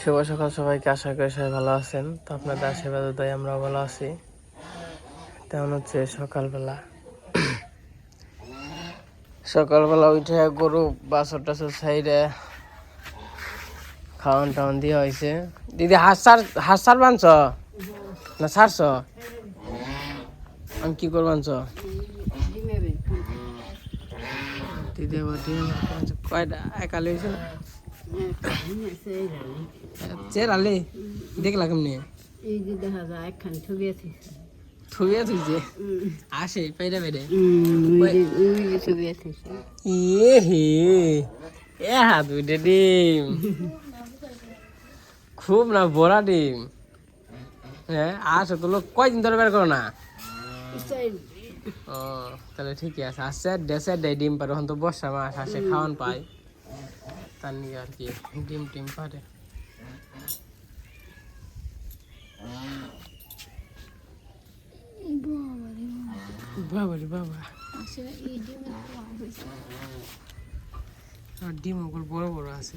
শুভ সকাল সবাইকে, আশা করি সবাই ভালো আছেন। তো আপনাদের আশীর্বাদ তাই আমরা ভালো আছি। তেমন হচ্ছে সকালবেলা উঠে গরু বাছর টাছর সাইডে খাওয়ান টাওয়ান দিয়ে হয়েছে। দিদি হাঁস সার বানছ না ছাড়ছ? আমি কি করে বানছ দিদি? কয়টা একালে হয়েছে না চেরালে দেখলা কেমনি? থুবিয়া থুইছে আসে পেরে পেরে ইয়ে হে এ হাত উঠে ডিম খুব না বড়া ডিম। হ্যাঁ আসো তো লোক কয়দিন ধরে বের করো না? ও তাহলে ঠিকই আছে। আসছে দেশে দেয় ডিম পারে, এখন তো বর্ষা মাস আসে খাওয়ান পায়, তার নিয়ে আর কি ডিম টিম পারে। বাবা রে বাবা, ডিম ওগুলো বড় বড় আছে,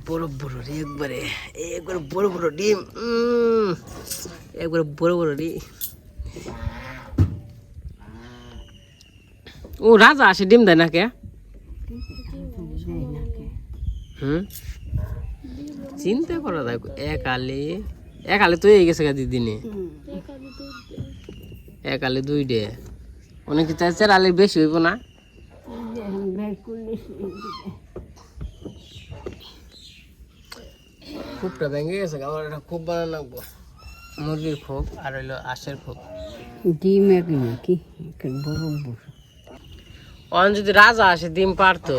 বড় বড় একবারে একবারে বড় বড় ডিম, একবারে বড় বড় ডিম। ও রাজা আসে ডিম দেয় না কে? চিন্তা করা দেখো, এক আলে তো হয়ে গেছে দিদিনে, এক আলে 2 ডে অনেক চার আলে বেশি হইব না? খুবটা ভেঙে গেছে, আমার এটা খুব বানানো লাগবো, মুরগির খোপ আর হইলো আঁশের খোপ। ডিম নাকি বড় বড় অন যদি রাজা আসে ডিম পারতো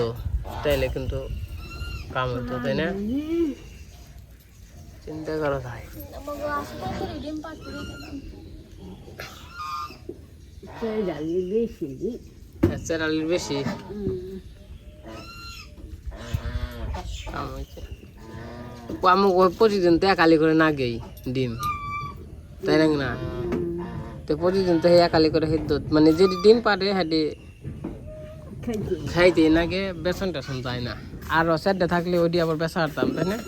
তাইলে কিন্তু কাম হইতো, তাই না? চিন্তা করো ভাই, চেরালির বেশি কাম হইছে। আমি প্রতিদিন তো একালি করে না গেই ডিম, তাই না? তো প্রতিদিন তো একালি করে মানে যদি ডিম পারে হাঁটি খাইতে নাকি বেসন টেসন যায় না, আর সেটটা থাকলে ওইটি আবার বেসা হারতাম, তাই না?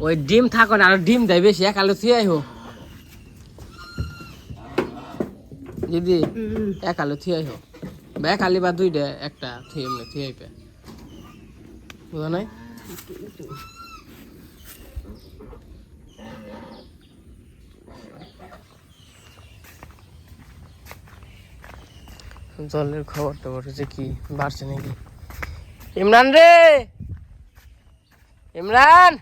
ওই ডিম থাকো না, আর ডিম দেয় বেশি, একালে থুয়ে আইহো দিদি, একালে থুয়ে আইহো বা একালি বা 2 ডে একটা থুয়ে এমনি থুয়ে আইপে, বুঝা নাই? জলের খবর টবর হচ্ছে কি বাড়ছে নাকি? ইমরান রে, ইমরান,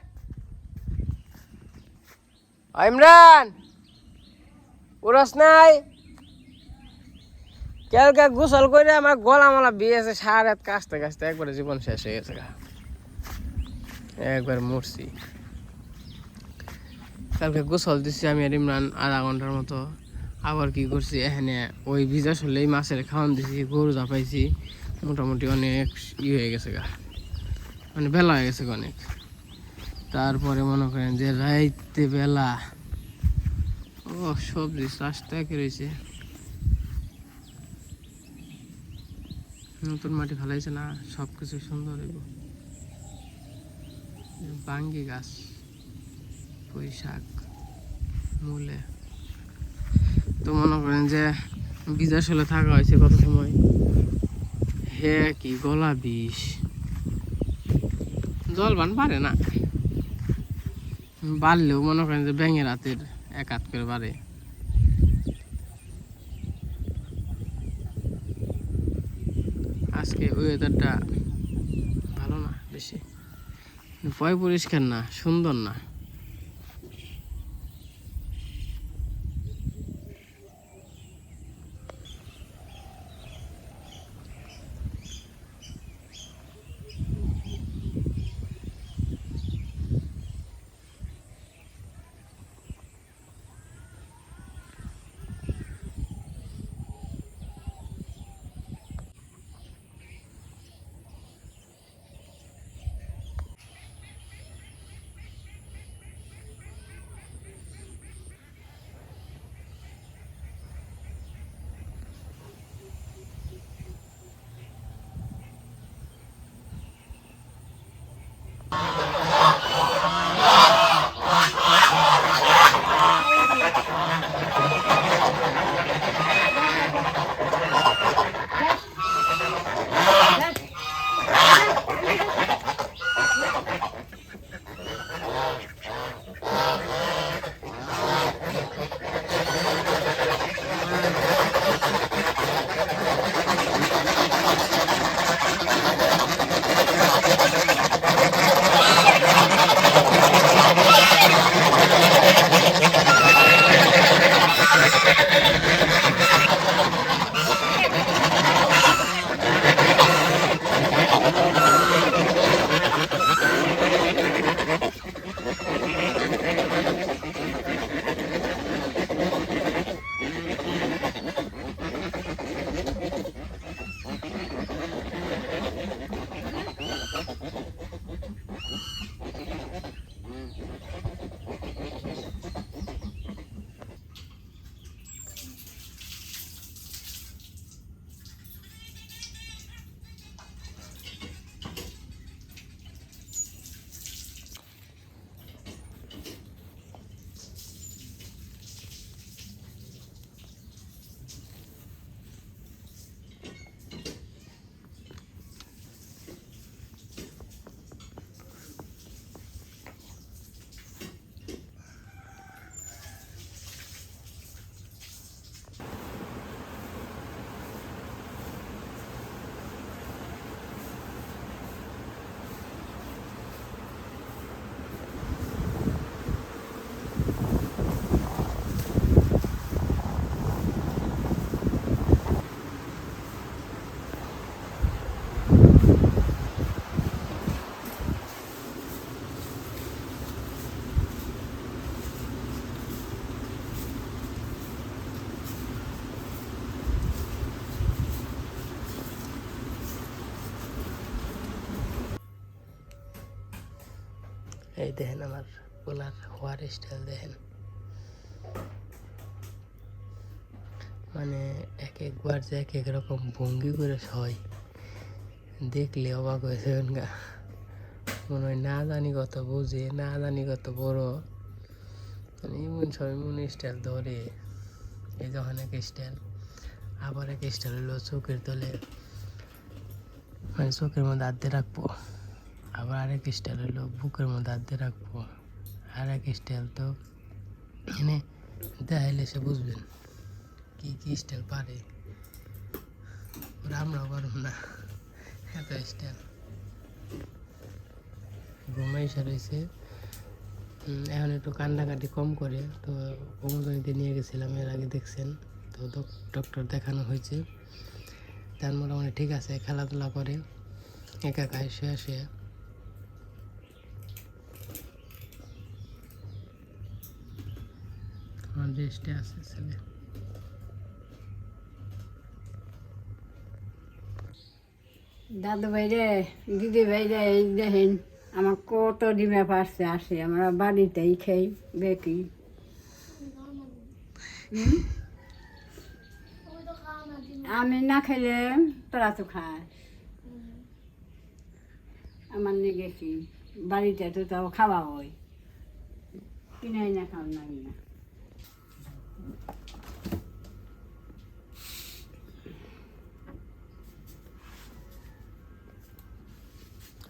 ইমরান উড়স নাই? কালকে গোসল করে আমার গলা মালা বিয়েছে, 7 কাশতে কাশতে একবারে জীবন শেষ হয়ে গেছে, একবার মরছি। কালকে গোসল দিচ্ছি আমি আর ইমরান আধা ঘন্টার মতো, আবার কি করছি এখানে ওই ভিজা শুনলেই মাছের খাওয়ান দিছি, গরু জাপাইছি, মোটামুটি অনেক হয়ে গেছে মানে বেলা হয়ে গেছে অনেক। তারপরে মনে করেন যে রাইতে বেলা ও সবজি চাষটা কি রয়েছে, নতুন মাটি ফেলাইছে না, সব কিছু সুন্দর হইব। বাঙ্গি গাছ, পুঁই শাক, মূলে, তো মনে করেন যে বিজাশলে থাকা হয়েছে কত সময়, হে কি গলা বিষ, জলবান বাড়ে না, বাড়লেও মনে করেন যে ব্যাঙের রাতের 1 হাত করে বাড়ে। আজকে ওয়েদারটা ভালো না বেশি, ভয় পরিষ্কার না, সুন্দর না। এই দেখেন আমার পোলার হওয়ার স্টাইল দেখেন, মানে এক একবার যে এক এক রকম ভঙ্গি করে হয়, দেখলে অবাক হয়েছে গা। মনে হয় না জানি কত বুঝে, না জানি কত বড়, মানে এমন সব এমন স্টাইল ধরে। এই যখন এক স্টাইল, আবার এক স্টাইল হলো চোখের তলে, মানে চোখের মধ্যে হাত দিয়ে রাখবো, আবার আরেক স্টাইল হলো বুকের মধ্যে হাত দিয়ে রাখবো, আর এক স্টাইল তো এনে দেখাইলে সে বুঝবেন কি কি স্টাইল পারে, ওরা আমরাও পারব না এত স্টাইল। ঘুমাই রয়েছে, এখন একটু কান্নাকাটি কম করে, তো অমুজনিতে নিয়ে গেছিলাম এর আগে দেখছেন, তো ডক্টর দেখানো হয়েছে, তার মোটামুটি ঠিক আছে, খেলাধুলা করে, একা খায়, শুয়ে শুয়ে। আমার রেস্টে আছে ছেলে। দাদু ভাইরে, দিদি ভাইরে, এই দেখেন আমার কত ডিমে পারছে আসে, আমরা বাড়িতেই খাই বেকি। আমি না খেলে তোরা তো খাস, আমার নিয়ে গেছি বাড়িতে, তো তাও খাওয়া হয়, কিনে না খাওয়া লাগে না।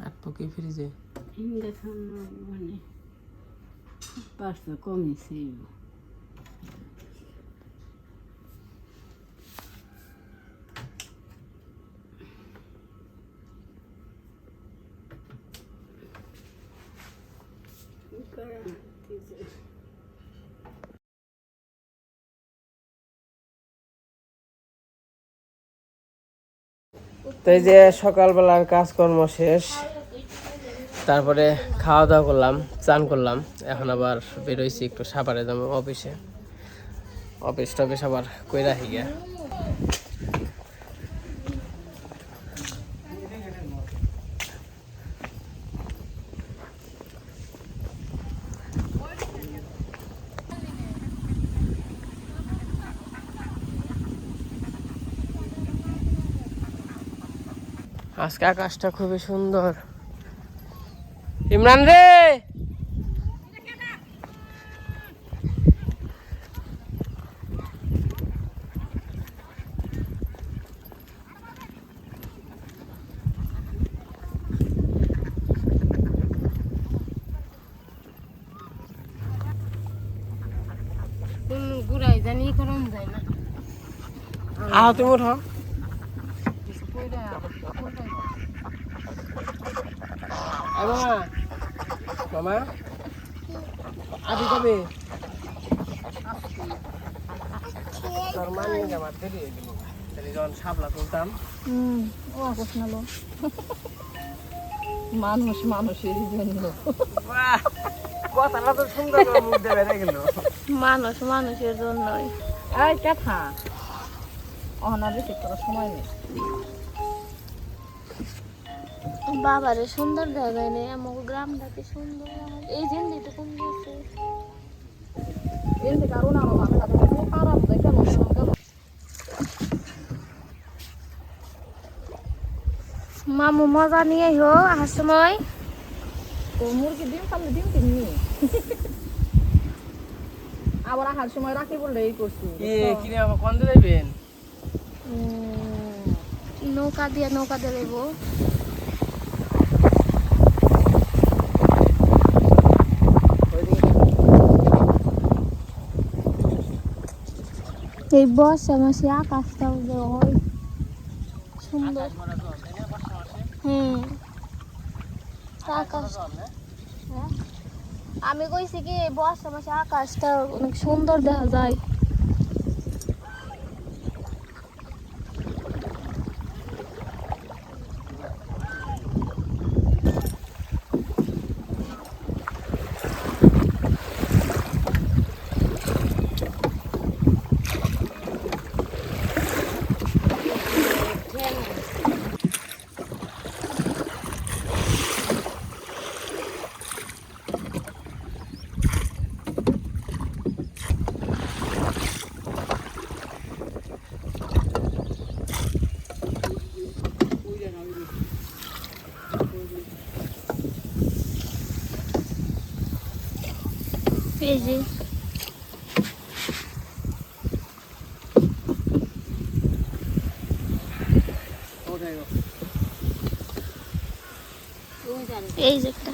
আর পকে ফ্রিজে হিন্দে খাওয়া মানে পাঁচশো কমেছে। তো এই যে সকালবেলার কাজকর্ম শেষ, তারপরে খাওয়া দাওয়া করলাম, চান করলাম, এখন আবার বেরোইছি একটু সাপারে যাবো অফিসে, অফিস টফিস আবার কই রাখি গিয়া। আজকে আকাশটা খুবই সুন্দর। ইমরান রে, গুড়াই জানি করুন যায় না। আহ তুমি উঠো। মামা আদি কবে তোর মানে আমার দেরি হয়ে গেল, তাহলে যখন সাপলা তুলতাম। ও কোথালো মানুষ মানুষের জন্য, কথাটা তো সুন্দর করে মুখ দিয়ে বেড়ে গেল। মানুষ মানুষের জন্যই। এই কথা অহনা বেশি করার সময় নেই। বাবারে সুন্দর জায়গায় নেই, আমার গ্রামটাকে সুন্দর। এই জিনিসটা কম গেছে এর কারণ আমার ভাবে খারাপ দেখে মামু মজা নিয়ে হো আসার সময় তো মুরগি ডিম পারলে ডিম কিনি আবার আসার সময় রাখি বললে এই করছি কিনে আবার কোন দিকে যাবেন? নৌকা দিয়ে দেবো। এই বর্ষা মাসে আকাশটাও হয় সুন্দর। হুম আকাশ, হ্যাঁ আমি কইছি কি এই বর্ষা মাসে আকাশটা অনেক সুন্দর দেখা যায়। এই যে এই যে একটা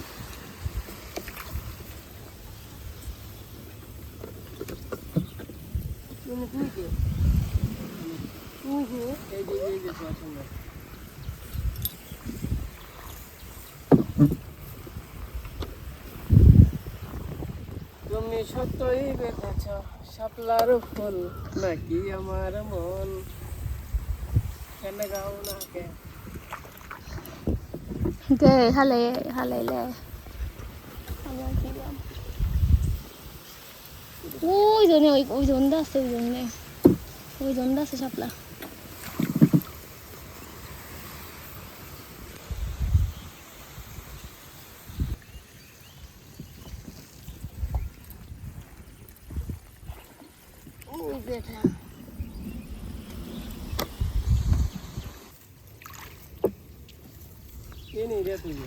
তুমি সত্যই বেঁধেছ শাপলার ফুল নাকি আমার মন কেন গাও না কে গে হালে হালাইলে আবার কি গাম ওই জনে ওই জন্দা আছে ওই জন্দা আছে শাপলা বেটা ये नहीं रे तुझे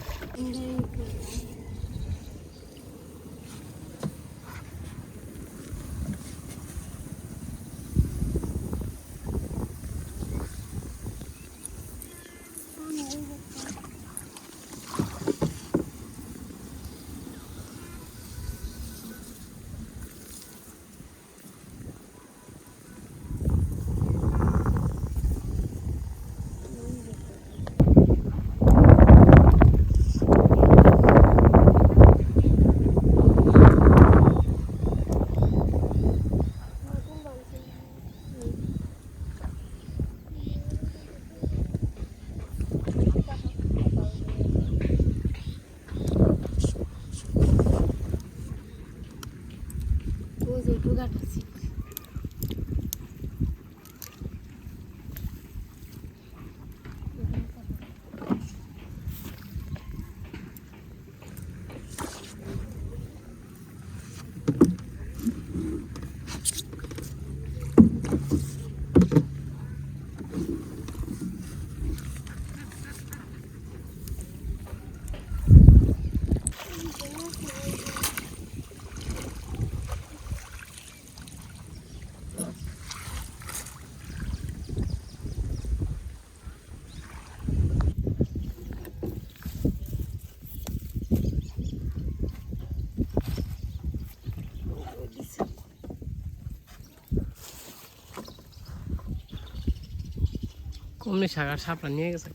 কমনি শাকার শাপলা নিয়ে গেছে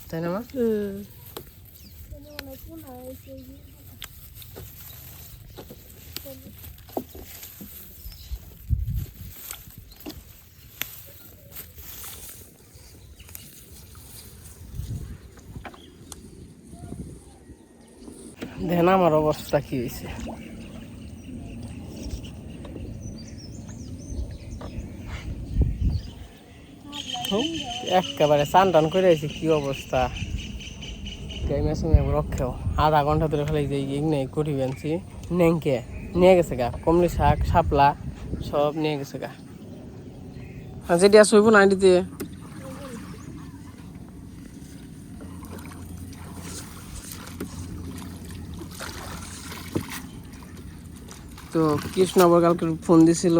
তাই না মা দেখেন আমার অবস্থা কি হয়েছে একেবারে চান টান করে আছি কি অবস্থা রক্ষেও আধা ঘন্টা ধরে ফেলে যে নেই করি আনছি নেংকে নিয়ে গেছে গা কমলি শাক শাপলা সব নিয়ে গেছে গা আর যেটি আর শইব না দিতে তো কৃষ্ণ আবার কালকে ফোন দিছিল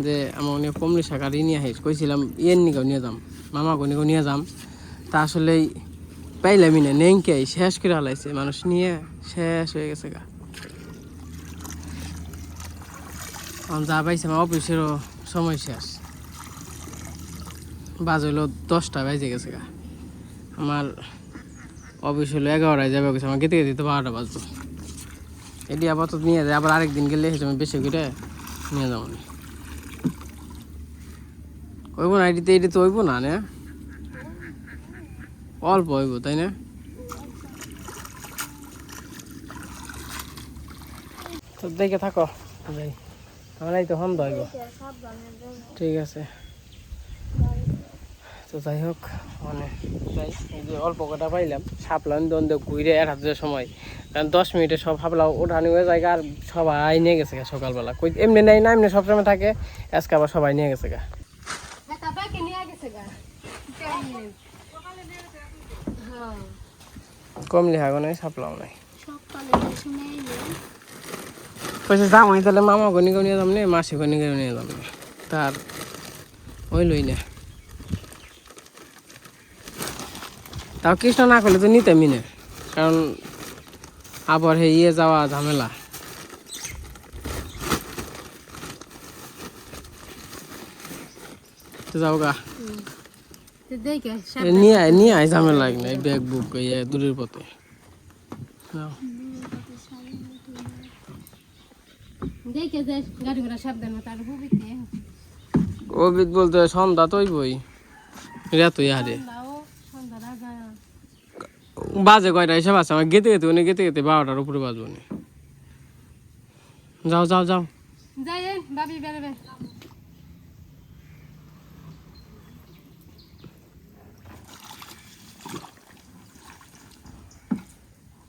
যে আমার নিয়ে কমলি শাক আর নিয়ে আসিস কইছিলাম ইয়ের নিকেও নিয়ে যাম মামা গনিকেও নিয়ে যাম তা আসলেই পাইলামই না নেংকে শেষ করে হালাইছে মানুষ নিয়ে শেষ হয়ে গেছে গা যা পাইছে আমার অফিসেরও সময় শেষ বাজ হইলো 10টা বাজে গেছে গা আমার অফিস হলো 11টায় যাবে গেছে আমার গেতে গেতে তো 12টা বাজতো এটি আপাতত নিয়ে যায় আবার আরেকদিন গেলে আমি বেশি করে নিয়ে যাবো হইব না এটি তো হইব না না অল্প হইব তাই না তো দেখে থাকো যাই আমার এই তো সন্ধ্যা হইব ঠিক আছে তো যাই হোক মানে যাই এই যে অল্প কটা পাইলাম শাপলা দ্বন্দ্ব ঘুরে 1 হাজার সময় কারণ 10 মিনিটে সব শাপলা ওঠানি হয়ে যায় আর সবাই নিয়ে গেছে গা সকালবেলা কই এমনি নেই না এমনি সবসময় থাকে আজকে আবার সবাই নিয়ে গেছে গা কমলি হাগো নাই শাপলাও নাই কইছে জামাই তাহলে মামা গনি গনিয়ে যাম নে মাসি গনি গনিয়ে যাম নে তার ওই লই না তাও কৃষ্ণ না করলে তো নিতামই না কারণ আবার হে ইয়ে যাওয়া ঝামেলা তো যাও গা দেখে নিয়ে আয় ঝামেলা লাগে না ব্যাগ বুক দূরের পথে দেখে যে গাড়ি ঘোড়া সাবধান তার ভবিতে অভিদ বলতে সন্ধ্যা তো বই তুই হারে বাজে কয়টা হিসাব আছে আমার গেতে গেতে উনি গেতে গেতে 12টার উপরে বাজবো নি যাও যাও যাও যাই ভাবি বেরোবে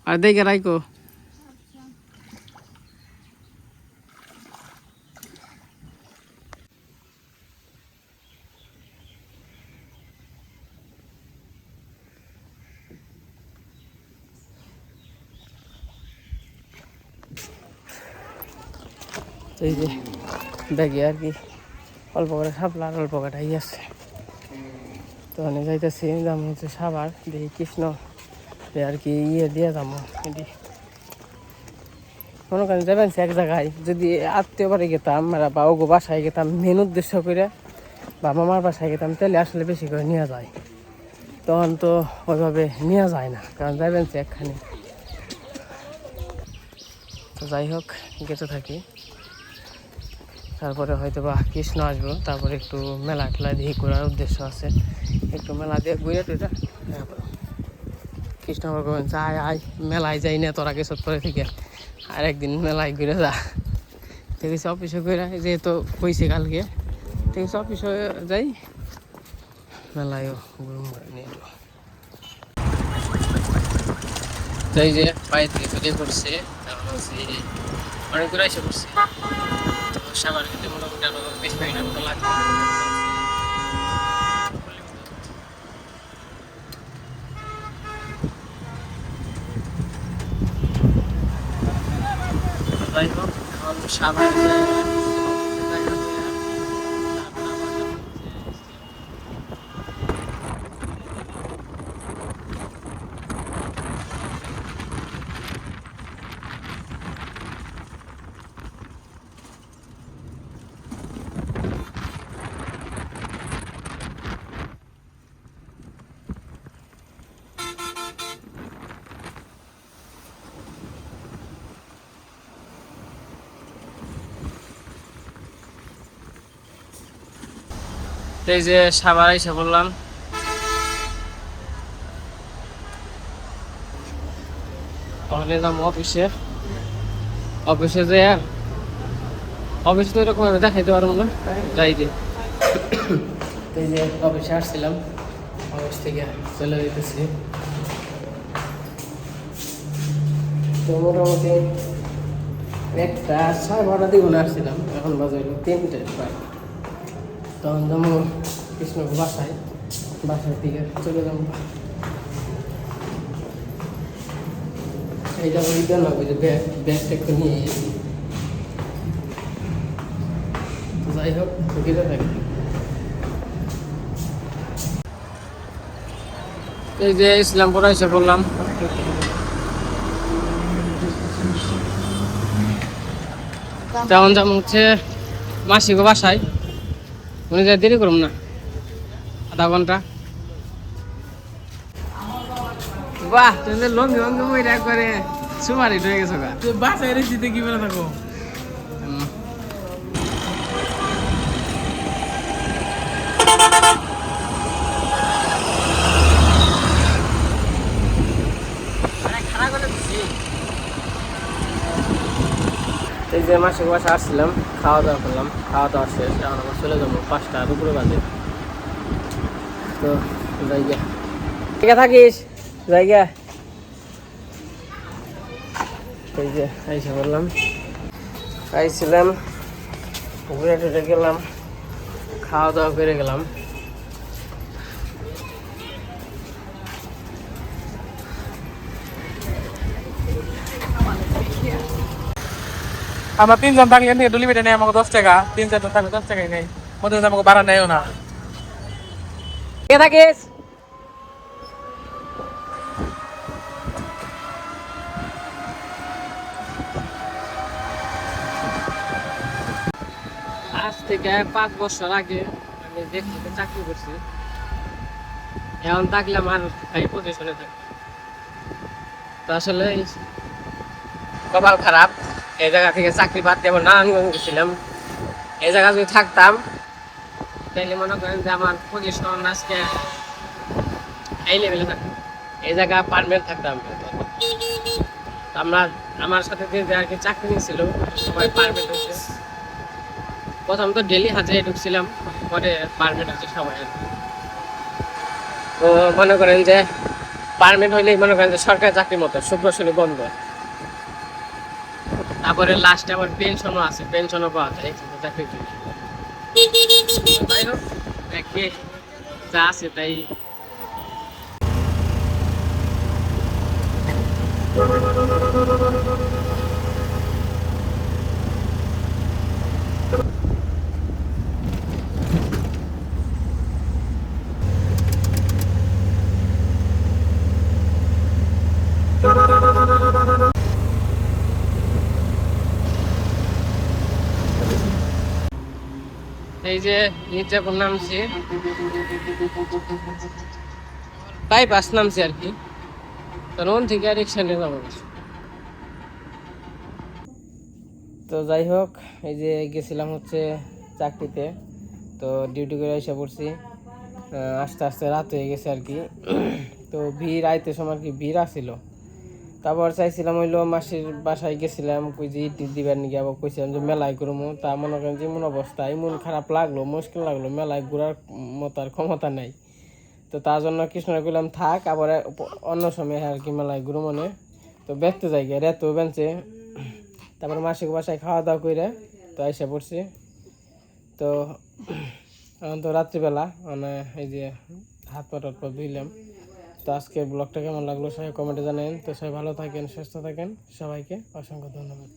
আর দেখে রাইকো এই যে ব্যাগে আর কি অল্প করে সাপলা আর অল্প কটাই আছে তো অনেক যাইতেছি দাম হচ্ছে সাবার দেখি কৃষ্ণ আর কি ইয়ে দিয়ে যাবো এটি মনে করেন যাবেন এক জায়গায় যদি আত্মীয় বাড়ি গেতাম বা ওগো বাসায় গেতাম মেন উদ্দেশ্য করে বা মামার বাসায় গেতাম তাহলে আসলে বেশি করে নেওয়া যায় তখন তো ওইভাবে নেওয়া যায় না কারণ যাবেন একখানি তো যাই হোক গেতে থাকি তারপরে হয়তো বা কৃষ্ণ আসবো তারপরে একটু মেলা টেলা দিয়ে ঘোরার উদ্দেশ্য আছে একটু মেলা দিয়ে ঘুরে টুইটা কৃষ্ণ আবার বলবেন আয় আয় মেলায় যাই না তোরা কিছু করে থেকে আর একদিন মেলায় ঘুরে যা ঠিক আছে অফিসে ঘুরে যেহেতু কইছে কালকে ঠিক আছে অফিসে যাই মেলায়ও ঘুরুম নিয়ে এই যে পায়ে থেকে বেরিয়ে পড়ছে অনেক দূরে এসে পড়ছে তো সাবার খেতে মোটামুটি আরো 20 মিনিটের মতো লাগবে যাই হোক এখন সাবার এই যে সাবার এসে বললাম তাহলে যাবো অফিসে যে অফিসে তো এরকম আমি দেখাইতে পারবো না যাই যে এই যে অফিসে আসছিলাম অফিস থেকে চলে যেতেছি তো মোটামুটি 1টা 12:30 দিকে আসছিলাম এখন বাজে 3টে প্রায় তখন যাবো কৃষ্ণকে বাসায় থেকে চলে যাবো এই যাবো ইদান হবে যে ব্যাগটা একটু নিয়ে যাই হোক গেতে থাকি এই যে ইসলামপুর এসে বললাম তেমন যেমন হচ্ছে মাসিকে বাসায় উনি যাই দেরি করুন না আধা ঘন্টা বাহ তুমি লঙ্গি অঙ্গি বইটা একবারে সুমারি হয়ে গেছো গা তুই বাসায় রেসিতে কি বেলা থাকো এই যে মাসিক বাসা আসছিলাম খাওয়া দাওয়া করলাম খাওয়া দাওয়া শেষ এখন আমার চলে যাবো 5টার উপরে বাজে তো জায়গা ঠিক থাকিস জায়গা এই যে এসে বললাম খাইছিলাম ঘুরে টুরে গেলাম খাওয়া দাওয়া করে গেলাম আমরা 3 জন থাকলে নিয়ে ডুলিমিটে নেই আমাকে 10 টাকা, 3-4 জন থাকলে 10 টাকাই নেই, মধ্যে আমাকে ভাড়া নেয়ও না। কে থাকিস? আজ থেকে 5 বছর আগে আমি দেখতে চাকরি করছি, এখন থাকলাম আর এই পজিশনে থাকি। তো আসলে কপাল খারাপ, এই জায়গা থেকে চাকরি বাদ দিয়ে আমার নারায়ণগঞ্জ গেছিলাম। এই জায়গা যদি থাকতাম তাইলে মনে করেন যে আমার পজিশন আজকে এই লেভেলে থাকতাম, এই জায়গা পারমানেন্ট থাকতাম। আমরা আমার সাথে যে আর কি চাকরি নিয়েছিল সবাই পারমানেন্ট হয়েছে। প্রথম তো ডেলি হাজারে ঢুকছিলাম, পরে পারমানেন্ট হচ্ছে সবাই। তো মনে করেন যে পারমানেন্ট হইলেই মনে করেন যে সরকারি চাকরির মতো শুক্র শনি বন্ধ। তারপরে লাস্টে আবার পেনশনও আছে, পেনশনও পাওয়া যায় চাকরি। যাই হোক, যা আছে তাই। এই যে নিচে নামছি, বাইপাস নামছি আর কি। তখন থেকে রিক্সা নিয়ে যাবো। তো যাই হোক, এই যে গেছিলাম হচ্ছে চাকরিতে, তো ডিউটি করে এসে পড়ছি। আস্তে আস্তে রাত হয়ে গেছে আর কি। তো ভিড় আইতে সময় আর কি ভিড় আসছিল। তারপর চাইছিলাম হইলো মাসির বাসায় গেছিলাম, কই যে ইট দিবার নিকে, আবার কইছিলাম যে মেলায় ঘুরবো। তা মনে করেন যে এমন অবস্থা, এমন খারাপ লাগলো, মুশকিল লাগলো, মেলায় ঘোরার মতো আর ক্ষমতা নাই। তো তার জন্য কৃষ্ণরে কইলাম থাক, আবার অন্য সময় আর কি মেলায় ঘুরো মনে। তো ব্যস্ত জায়গায় রেতো বেঞ্চে। তারপর মাসিক বাসায় খাওয়া দাওয়া করে তো এসে পড়ছি। তো এখন তো রাত্রিবেলা মানে এই যে হাত পা টাত পা ধুইলাম। তো আজকের ব্লগটা কেমন লাগলো সবাই কমেন্টে জানেন। তো সবাই ভালো থাকেন, সুস্থ থাকেন, সবাইকে অসংখ্য ধন্যবাদ।